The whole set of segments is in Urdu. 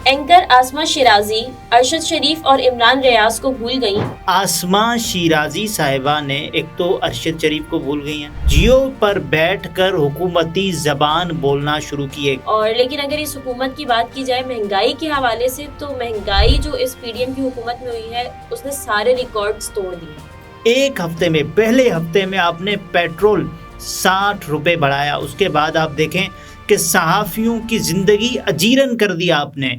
اینکر آسما شیرازی ارشد شریف اور عمران ریاض کو بھول گئیں۔ آسما شیرازی صاحبہ نے ایک تو ارشد شریف کو بھول گئی ہیں، جیو پر بیٹھ کر حکومتی زبان بولنا شروع کی ہے۔ اور لیکن اگر اس حکومت کی بات کی جائے مہنگائی کے حوالے سے تو مہنگائی جو اس پی ڈی ایم کی حکومت میں ہوئی ہے اس نے سارے ریکارڈز توڑ دیے۔ ایک ہفتے میں، پہلے ہفتے میں آپ نے پیٹرول 60 روپے بڑھایا، اس کے بعد آپ دیکھیں کہ صحافیوں کی زندگی اجیرن کر دیا آپ نے۔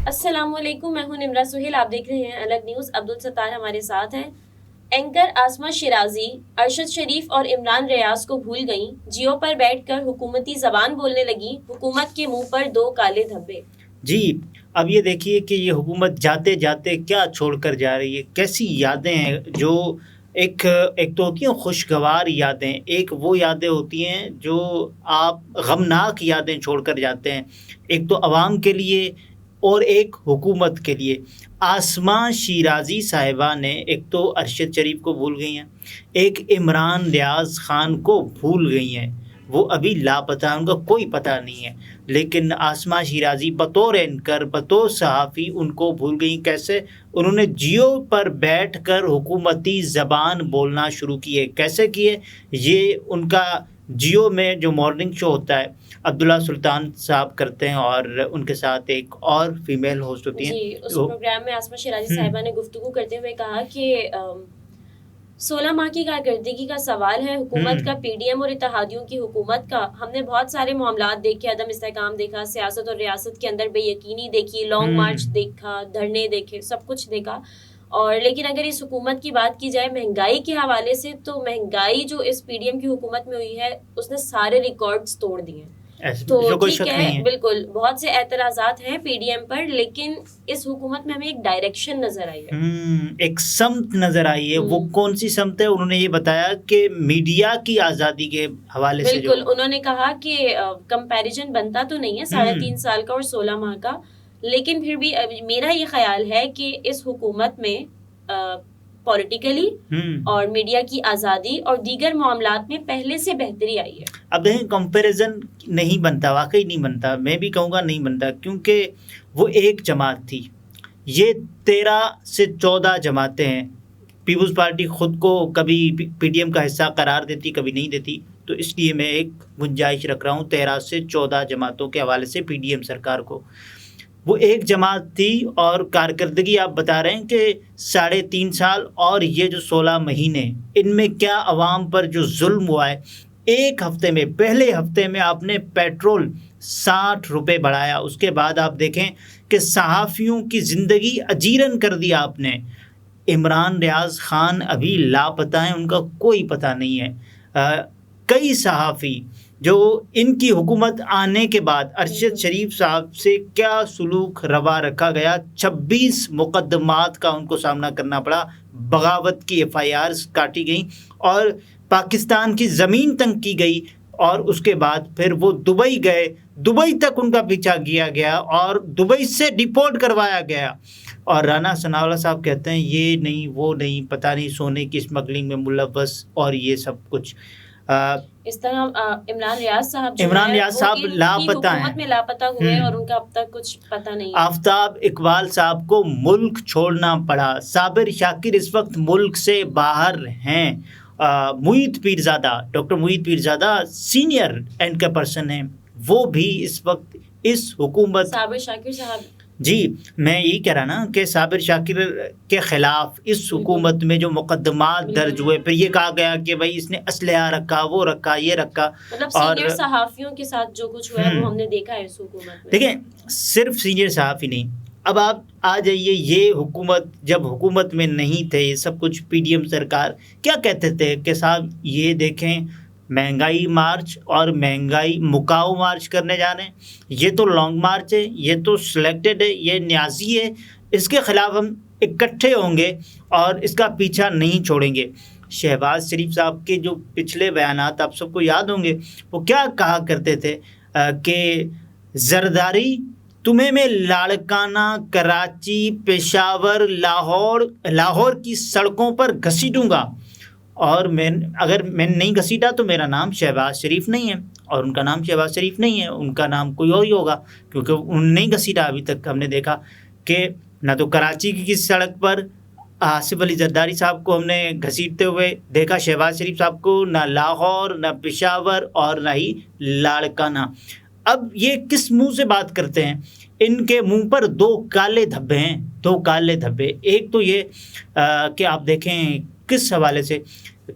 السلام علیکم، میں ہوں نمرہ سہیل، آپ دیکھ رہے ہیں الگ نیوز۔ عبدالستار ہمارے ساتھ ہیں۔ اینکر آسما شیرازی ارشد شریف اور عمران ریاض کو بھول گئیں، جیو پر بیٹھ کر حکومتی زبان بولنے لگی، حکومت کے منہ پر 2 کالے دھبے۔ جی، اب یہ دیکھیے کہ یہ حکومت جاتے جاتے کیا چھوڑ کر جا رہی ہے، کیسی یادیں ہیں جو ایک تو ہوتی ہیں خوشگوار یادیں، ایک وہ یادیں ہوتی ہیں جو آپ غمناک یادیں چھوڑ کر جاتے ہیں، ایک تو عوام کے لیے اور ایک حکومت کے لیے۔ آسما شیرازی صاحبہ نے ایک تو ارشد شریف کو بھول گئی ہیں، ایک عمران ریاض خان کو بھول گئی ہیں، وہ ابھی لاپتہ ہیں، ان کا کوئی پتہ نہیں ہے۔ لیکن آسما شیرازی بطور اینکر، بطور صحافی ان کو بھول گئیں۔ کیسے؟ انہوں نے جیو پر بیٹھ کر حکومتی زبان بولنا شروع کیے۔ کیسے کیے؟ یہ ان کا جیو میں جو مارننگ شو ہوتا ہے عبداللہ سلطان صاحب کرتے ہیں، اور ان کے ساتھ ایک اور فیمیل ہوسٹ ہوتی ہیں۔ جی، اس پروگرام میں آسما شیرازی صاحبہ نے گفتگو کرتے ہوئے کہا کہ 16 ماہ کی کارکردگی کا سوال ہے حکومت کا، پی ڈی ایم اور اتحادیوں کی حکومت کا۔ ہم نے بہت سارے معاملات دیکھے، عدم استحکام دیکھا، سیاست اور ریاست کے اندر بے یقینی دیکھی، لانگ مارچ دیکھا، دھرنے دیکھے، سب کچھ دیکھا۔ اور لیکن اگر اس حکومت کی بات کی جائے مہنگائی کے حوالے سے تو مہنگائی جو اس پی ڈی ایم کی حکومت میں ہوئی ہے اس نے سارے ریکارڈز توڑ دیے۔ تو ٹھیک ہے، بالکل بہت سے اعتراضات ہیں پی ڈی ایم پر، لیکن اس حکومت میں ہمیں ایک ڈائریکشن نظر آئی ہے، ایک سمت نظر آئی ہے۔ وہ کون سی سمت ہے؟ انہوں نے یہ بتایا کہ میڈیا کی آزادی کے حوالے سے بالکل انہوں نے کہا کہ کمپیریزن بنتا تو نہیں ہے 3.5 سال کا اور 16 ماہ کا، لیکن پھر بھی میرا یہ خیال ہے کہ اس حکومت میں پولیٹیکلی اور میڈیا کی آزادی اور دیگر معاملات میں پہلے سے بہتری آئی ہے۔ اب دیکھیں، کمپیریزن نہیں بنتا، واقعی نہیں بنتا، میں بھی کہوں گا نہیں بنتا، کیونکہ وہ ایک جماعت تھی، یہ 13 سے 14 جماعتیں ہیں۔ پیپلز پارٹی خود کو کبھی پی ڈی ایم کا حصہ قرار دیتی، کبھی نہیں دیتی، تو اس لیے میں ایک گنجائش رکھ رہا ہوں 13 سے 14 جماعتوں کے حوالے سے پی ڈی ایم سرکار کو۔ وہ ایک جماعت تھی اور کارکردگی آپ بتا رہے ہیں کہ 3.5 سال، اور یہ جو 16 مہینے ان میں کیا عوام پر جو ظلم ہوا ہے۔ ایک ہفتے میں، پہلے ہفتے میں آپ نے پیٹرول 60 روپے بڑھایا، اس کے بعد آپ دیکھیں کہ صحافیوں کی زندگی اجیرن کر دیا آپ نے۔ عمران ریاض خان ابھی لاپتہ ہیں، ان کا کوئی پتہ نہیں ہے۔ کئی صحافی جو ان کی حکومت آنے کے بعد ارشد شریف صاحب سے کیا سلوک روا رکھا گیا، 26 مقدمات کا ان کو سامنا کرنا پڑا، بغاوت کی FIRs کاٹی گئیں اور پاکستان کی زمین تنگ کی گئی، اور اس کے بعد پھر وہ دبئی گئے، دبئی تک ان کا پیچھا کیا گیا اور دبئی سے ڈیپورٹ کروایا گیا۔ اور رانا ثناءاللہ صاحب کہتے ہیں یہ نہیں وہ نہیں، پتہ نہیں سونے کی اسمگلنگ میں ملوث اور یہ سب کچھ۔ اس طرح عمران ریاض صاحب لاپتہ ہیں، حکومت میں لاپتہ ہوئے اور ان کا اب تک کچھ پتہ نہیں۔ آفتاب اقبال صاحب کو ملک چھوڑنا پڑا، صابر شاکر اس وقت ملک سے باہر ہیں۔ محیط پیرزادہ، ڈاکٹر محیط پیرزادہ سینئر اینکر پرسن ہیں، وہ بھی اس وقت اس حکومت، صابر شاکر صاحب، جی میں یہی کہہ رہا نا کہ صابر شاکر کے خلاف اس حکومت میں جو مقدمات درج ہوئے، پھر یہ کہا گیا کہ بھائی اس نے اسلحہ رکھا، وہ رکھا، یہ رکھا، مطلب سینئر صحافیوں کے ساتھ جو کچھ ہوا ہے وہ ہم نے دیکھا ہے اس حکومت میں۔ دیکھیں، صرف سینئر صحافی نہیں، اب آپ آ جائیے، یہ حکومت جب حکومت میں نہیں تھے، یہ سب کچھ پی ڈی ایم سرکار کیا کہتے تھے کہ صاحب یہ دیکھیں مہنگائی مارچ اور مہنگائی مکاؤ مارچ کرنے جا رہے ہیں، یہ تو لانگ مارچ ہے، یہ تو سلیکٹڈ ہے، یہ نیازی ہے، اس کے خلاف ہم اکٹھے ہوں گے اور اس کا پیچھا نہیں چھوڑیں گے۔ شہباز شریف صاحب کے جو پچھلے بیانات آپ سب کو یاد ہوں گے، وہ کیا کہا کرتے تھے کہ زرداری تمہیں میں لاڑکانہ، کراچی، پشاور، لاہور کی سڑکوں پر گھسیٹوں گا، اور اگر میں نے نہیں گھسیٹا تو میرا نام شہباز شریف نہیں ہے، اور ان کا نام شہباز شریف نہیں ہے، ان کا نام کوئی اور ہی ہوگا، کیونکہ انہوں نے نہیں گھسیٹا۔ ابھی تک ہم نے دیکھا کہ نہ تو کراچی کی کسی سڑک پر آصف علی زرداری صاحب کو ہم نے گھسیٹتے ہوئے دیکھا، شہباز شریف صاحب کو، نہ لاہور، نہ پشاور، اور نہ ہی لاڑکانہ۔ اب یہ کس منہ سے بات کرتے ہیں؟ ان کے منہ پر دو کالے دھبے ہیں، دو کالے دھبے۔ ایک تو یہ کہ آپ دیکھیں کس حوالے سے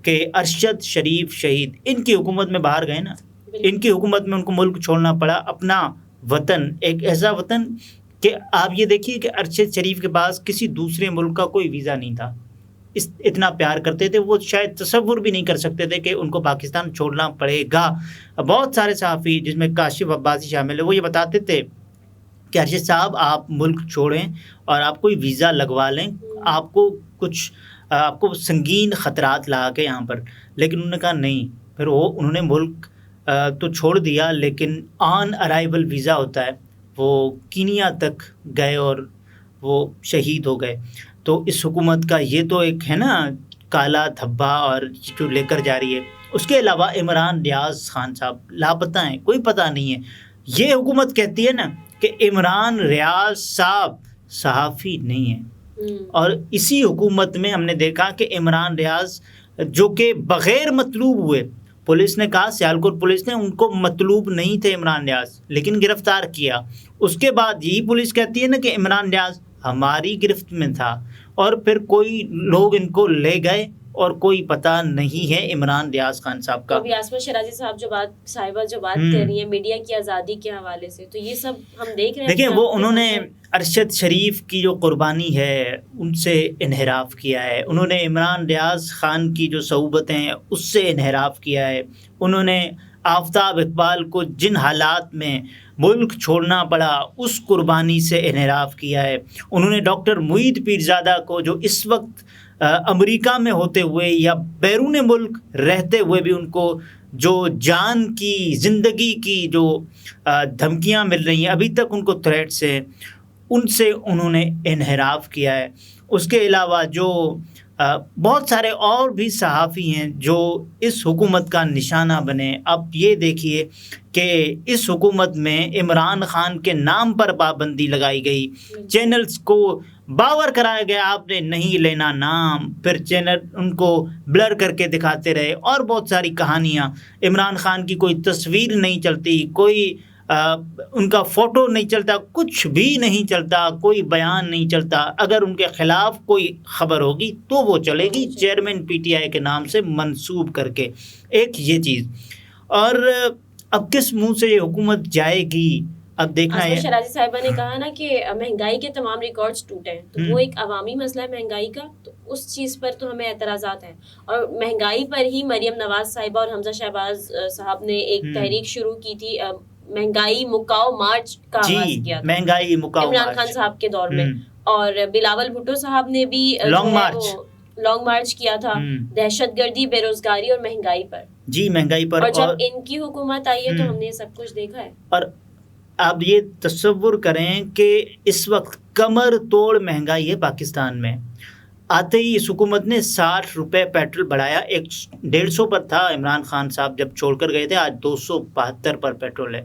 کہ ارشد شریف شہید ان کی حکومت میں باہر گئے نا، ان کی حکومت میں ان کو ملک چھوڑنا پڑا، اپنا وطن، ایک ایسا وطن کہ آپ یہ دیکھیے کہ ارشد شریف کے پاس کسی دوسرے ملک کا کوئی ویزا نہیں تھا، اتنا پیار کرتے تھے، وہ شاید تصور بھی نہیں کر سکتے تھے کہ ان کو پاکستان چھوڑنا پڑے گا۔ بہت سارے صحافی جس میں کاشف عباسی شامل ہے، وہ یہ بتاتے تھے کہ ارشد صاحب آپ ملک چھوڑیں اور آپ کوئی ویزا لگوا لیں، آپ کو سنگین خطرات لا کے یہاں پر، لیکن انہوں نے کہا نہیں۔ پھر انہوں نے ملک تو چھوڑ دیا، لیکن آن ارائیول ویزا ہوتا ہے، وہ کینیا تک گئے اور وہ شہید ہو گئے۔ تو اس حکومت کا یہ تو ایک ہے نا کالا دھبا اور جو لے کر جا رہی ہے۔ اس کے علاوہ عمران ریاض خان صاحب لاپتہ ہیں، کوئی پتہ نہیں ہے۔ یہ حکومت کہتی ہے نا کہ عمران ریاض صاحب صحافی نہیں ہیں، اور اسی حکومت میں ہم نے دیکھا کہ عمران ریاض جو کہ بغیر مطلوب ہوئے، پولیس نے کہا، سیالکوٹ پولیس نے ان کو مطلوب نہیں تھے عمران ریاض، لیکن گرفتار کیا۔ اس کے بعد یہی پولیس کہتی ہے نا کہ عمران ریاض ہماری گرفت میں تھا، اور پھر کوئی لوگ ان کو لے گئے اور کوئی پتہ نہیں ہے عمران ریاض خان صاحب کا۔ ابھی عاصمہ شیرازی صاحب جو بات کر رہی ہیں میڈیا کی آزادی کے حوالے سے، تو یہ سب ہم دیکھ رہے ہیں۔ دیکھیں وہ انہوں نے ارشد شریف کی جو قربانی ہے ان سے انحراف کیا ہے، انہوں نے عمران ریاض خان کی جو صحبتیں ہیں اس سے انحراف کیا ہے، انہوں نے آفتاب اقبال کو جن حالات میں ملک چھوڑنا پڑا اس قربانی سے انحراف کیا ہے، انہوں نے ڈاکٹر معید پیرزادہ کو جو اس وقت امریکہ میں ہوتے ہوئے یا بیرون ملک رہتے ہوئے بھی ان کو جو جان کی، زندگی کی جو دھمکیاں مل رہی ہیں، ابھی تک ان کو تھریٹس ہیں، ان سے انہوں نے انحراف کیا ہے۔ اس کے علاوہ جو بہت سارے اور بھی صحافی ہیں جو اس حکومت کا نشانہ بنے۔ اب یہ دیکھیے کہ اس حکومت میں عمران خان کے نام پر پابندی لگائی گئی، چینلز کو باور کرایا گیا آپ نے نہیں لینا نام، پھر چینل ان کو بلر کر کے دکھاتے رہے، اور بہت ساری کہانیاں۔ عمران خان کی کوئی تصویر نہیں چلتی، کوئی ان کا فوٹو نہیں چلتا، کچھ بھی نہیں چلتا، کوئی بیان نہیں چلتا۔ اگر ان کے خلاف کوئی خبر ہوگی تو وہ چلے گی چیئرمین پی ٹی آئی کے نام سے منسوب کر کے، ایک یہ چیز۔ اور اب کس منہ سے یہ حکومت جائے گی، اب دیکھنا ہے۔ شیرازی صاحبہ نے کہا نا کہ مہنگائی کے تمام ریکارڈز ٹوٹے ہیں، تو وہ ایک عوامی مسئلہ ہے مہنگائی کا، تو اس چیز پر تو ہمیں اعتراضات ہیں۔ اور مہنگائی پر ہی مریم نواز صاحبہ اور حمزہ شہباز صاحب نے ایک تحریک شروع کی تھی، مہنگائی مکاؤ مارچ کا آغاز کیا تھا مہنگائی مکاؤ عمران خان صاحب کے دور میں، اور بلاول بھٹو صاحب نے بھی لانگ مارچ کیا تھا دہشت گردی، بے روزگاری اور مہنگائی پر۔ جی مہنگائی پر، اور جب ان کی حکومت آئی ہے تو ہم نے سب کچھ دیکھا ہے۔ اور آپ یہ تصور کریں کہ اس وقت کمر توڑ مہنگائی ہے پاکستان میں، آتے ہی اس حکومت نے 60 روپے پیٹرول بڑھایا، 150 پر تھا عمران خان صاحب جب چھوڑ کر گئے تھے، آج 272 پر پیٹرول ہے۔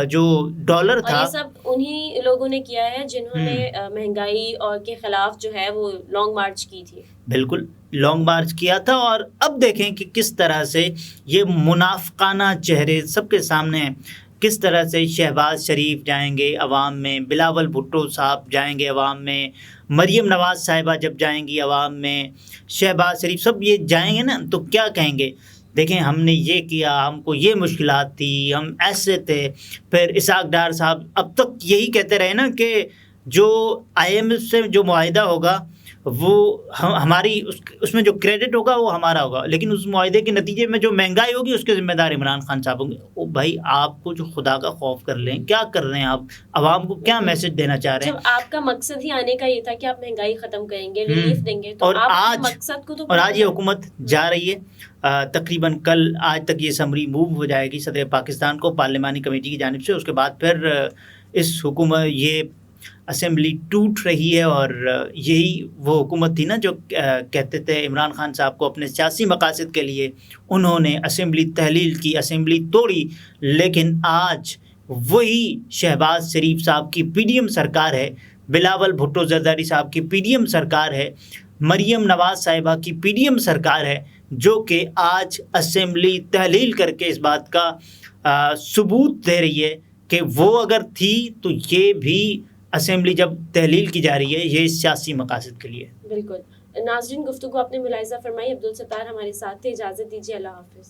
جو ڈالر تھا، اور یہ سب انہی لوگوں نے کیا ہے جنہوں نے مہنگائی اور کے خلاف جو ہے وہ لانگ مارچ کی تھی۔ بالکل لانگ مارچ کیا تھا، اور اب دیکھیں کہ کس طرح سے یہ منافقانہ چہرے سب کے سامنے ہیں، کس طرح سے شہباز شریف جائیں گے عوام میں، بلاول بھٹو صاحب جائیں گے عوام میں، مریم نواز صاحبہ جب جائیں گی عوام میں، شہباز شریف سب یہ جائیں گے نا، تو کیا کہیں گے؟ دیکھیں ہم نے یہ کیا، ہم کو یہ مشکلات تھی، ہم ایسے تھے۔ پھر اسحاق ڈار صاحب اب تک یہی کہتے رہے نا کہ جو IMF سے جو معاہدہ ہوگا وہ ہماری اس میں جو کریڈٹ ہوگا وہ ہمارا ہوگا، لیکن اس معاہدے کے نتیجے میں جو مہنگائی ہوگی اس کے ذمہ دار عمران خان صاحب ہوں گے۔ او بھائی آپ کو جو خدا کا خوف کر لیں، کیا کر رہے ہیں آپ؟ عوام کو کیا میسج دینا چاہ رہے ہیں؟ جب آپ کا مقصد ہی آنے کا یہ تھا کہ آپ مہنگائی ختم کریں گے، ریلیف دیں گے، تو اور آپ مقصد کو تو، اور آج یہ حکومت جا رہی ہے، تقریباً کل آج تک یہ سمری موو ہو جائے گی صدر پاکستان کو پارلیمانی کمیٹی کی جانب سے، اس کے بعد پھر اس حکومت یہ اسمبلی ٹوٹ رہی ہے، اور یہی وہ حکومت تھی نا جو کہتے تھے عمران خان صاحب کو اپنے سیاسی مقاصد کے لیے انہوں نے اسمبلی تحلیل کی، اسمبلی توڑی، لیکن آج وہی شہباز شریف صاحب کی پی ڈی ایم سرکار ہے، بلاول بھٹو زرداری صاحب کی پی ڈی ایم سرکار ہے، مریم نواز صاحبہ کی پی ڈی ایم سرکار ہے، جو کہ آج اسمبلی تحلیل کر کے اس بات کا ثبوت دے رہی ہے کہ وہ اگر تھی تو یہ بھی اسمبلی جب تحلیل کی جا رہی ہے یہ سیاسی مقاصد کے لیے. بالکل. ناظرین، گفتگو اپنے ملاحظہ فرمائی. عبدالستار ہمارے ساتھ تھے. اجازت دیجیے. اللہ حافظ.